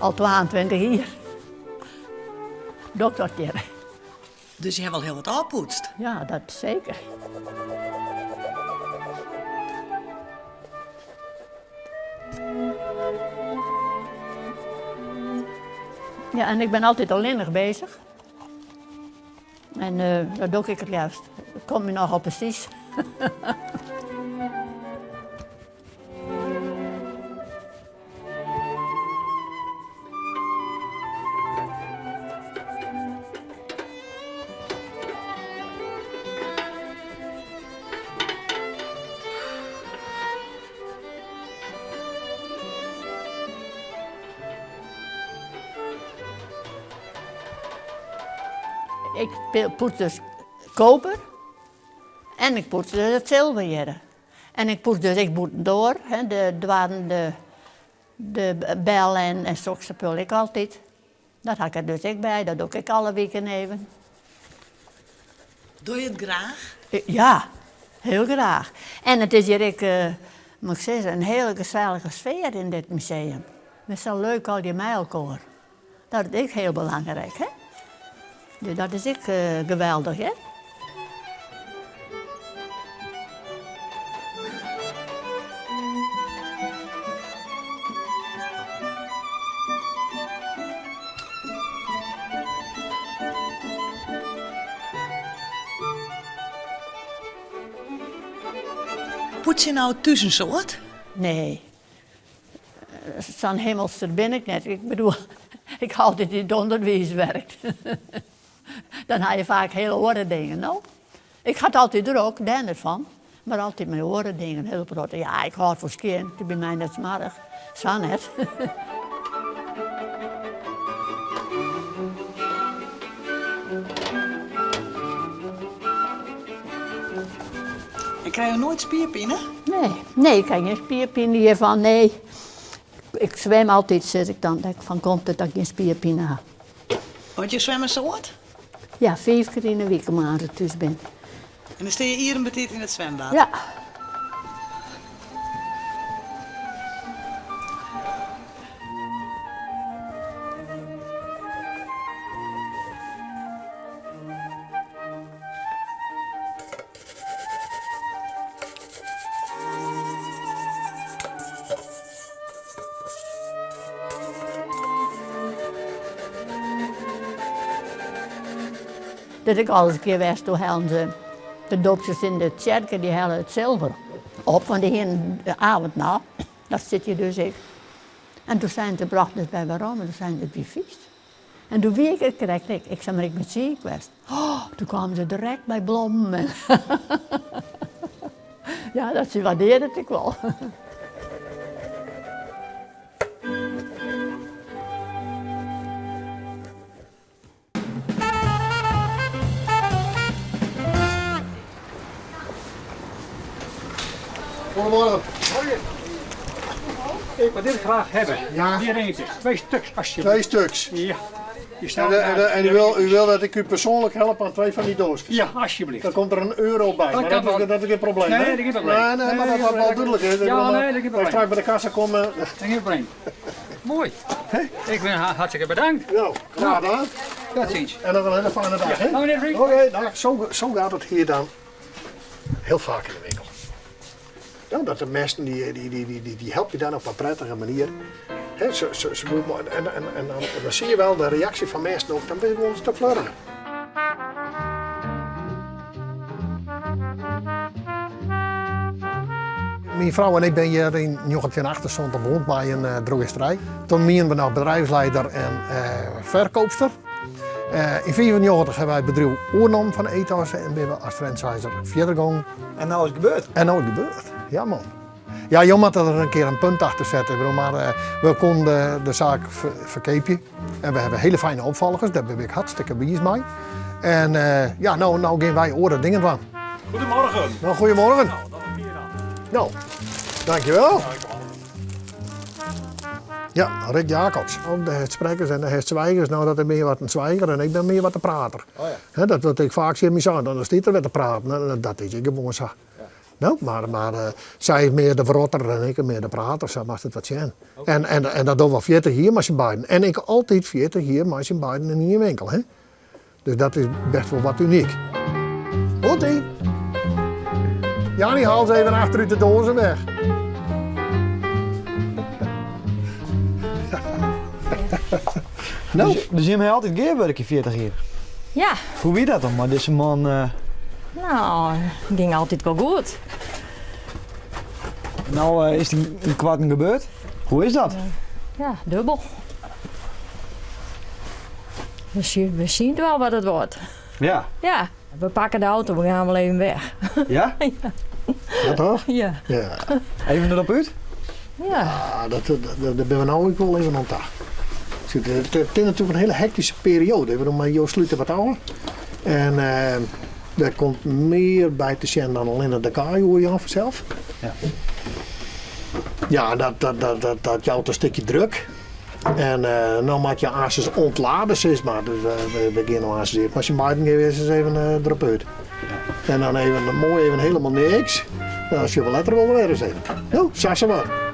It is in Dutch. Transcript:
Al 22 jaar. Dokterkeren. Dus je hebt wel heel wat oppoetst. Ja, dat zeker. Ja, en ik ben altijd alleenig bezig. En dat doe ik het juist. Dat komt me nogal precies. Ik poets dus koper en ik poets dus het zilver hier. En ik poets dus ik moet door, hè, de bel en zulke spul ik altijd. Dat had ik er dus ik bij, dat doe ik alle weken even. Doe je het graag? Ja, heel graag. En het is hier, moet ik zeggen, een hele gezellige sfeer in dit museum. Met zo leuk al die mijlkoor. Dat is ook heel belangrijk, hè? Dus dat is ook geweldig, hè? Poets je nou thuis een soort? Nee. Zo'n hemelster ben ik net. Ik bedoel, ik hou altijd in het onderwijs werkt. Dan heb je vaak hele oren dingen, nou. Ik had altijd er ook, den ervan. Maar altijd mijn oren dingen, heel groot. Ja, ik hou voor skien, bij mij net smarig. Zo net. En krijg je nooit spierpijnen? Nee, ik heb geen spierpijn hiervan, nee. Ik zwem altijd, zeg ik dan. Dat ik van komt het dat ik geen spierpijn heb. Want je zwemmen soort? Ja, 5 keer in de week maar als ik thuis ben. En dan sta je hier een beetje in het zwembad? Ja. Dat ik alles een keer wist, toen hadden ze de doopjes in de kerk, die hadden het zilver op van de hele avond na. Dat zit je dus ik. En toen zijn ze gebracht dus bij waarom, en toen zijn ze het weer feest. En toen wie ik het kreeg, ik zei maar ik ben ziek geweest. Oh, toen kwamen ze direct bij bloemen. Ja, dat ze waardeerde het ik wel. Goedemorgen. Ik wil dit graag hebben. Ja. Hier eentje. 2 stuks alsjeblieft. 2 stuks. Ja. Die staan En u wil dat ik u persoonlijk help aan 2 van die doosjes? Ja, alsjeblieft. Dan komt er €1 bij, Dat maar kan wel. dat is geen probleem. Nee, hè? dat is geen probleem. Nee, maar dat is wel duidelijk. Hè? Ja, nee, dat is geen Als ik probleem. straks bij de kassa kom... Geen probleem. Mooi. Ik ben hartstikke bedankt. Ja, graag gedaan. Tot ziens. En nog een hele fijne dag. hè? Nou, meneer Vriend. Oké, dag. Zo gaat het hier dan heel vaak in de winkel. Ja, dat de mensen die helpen je dan op een prettige manier. He, dan zie je wel de reactie van mensen ook, dan ben je gewoon een stuk flirriger. Mijn vrouw en ik ben hier in 1988 begonnen bij een drogisterij. Toen waren we nog bedrijfsleider en verkoopster. In 1994 hebben wij het bedrijf overgenomen van Ethos en ben we als franchiser verder gegaan. En nou is het gebeurd. En nou is het gebeurd, ja man. Ja, je moet er een keer een punt achter zetten, ik bedoel, maar we konden de zaak verkopen. En we hebben hele fijne opvolgers, daar ben ik hartstikke blij mee. En ja, nou gaan wij oren dingen van. Goedemorgen. Nou, goedemorgen. Nou, dan een keer dan. Nou, dankjewel. Ja, Rick Jacobs. Ook de sprekers en de zwijgers. Nou, dat is meer wat een zwijger en ik ben meer wat een prater. Oh ja. He, dat wat ik vaak zie me zeggen, dan staat er weer te praten. Dat is ik gewoon zo. Nou, maar zij is meer de verrotter en ik meer de prater, zo mag het wat zijn. En dat doen we 40 hier met z'n beiden. En ik altijd 40 hier met z'n beiden in je winkel. Hè? Dus dat is best wel wat uniek. Goed-ie. Jani, haal ze even achteruit de dozen weg. Nou, Dus je hebt altijd geerwerk 40 jaar. Ja, Hoe wie dat dan? Maar deze man, nou, het ging altijd wel goed. nou is die een kwart gebeurd. Hoe is dat? Ja, dubbel. We zien wel wat het wordt. Ja. Ja, we pakken de auto, we gaan wel even weg. Ja? dat toch? Ja, Ja. Even erop uit? ja. Ah, daar ben we nou ook wel even aan tacht. Het is natuurlijk een hele hectische periode. We doen maar Joost sluiten wat ouder. En er komt meer bij te zijn dan alleen de kaai, hoor je aan vanzelf. Ja. Ja, dat jouwt een stukje druk. En nou maak je aasjes ontladen, zeg maar. Dus we beginnen aan zeer. Maar als je maiden geweest is even erop uit. Ja. En dan even mooi even helemaal niks. En als je wel letter wil weer eens even. Nou, zeg ze maar.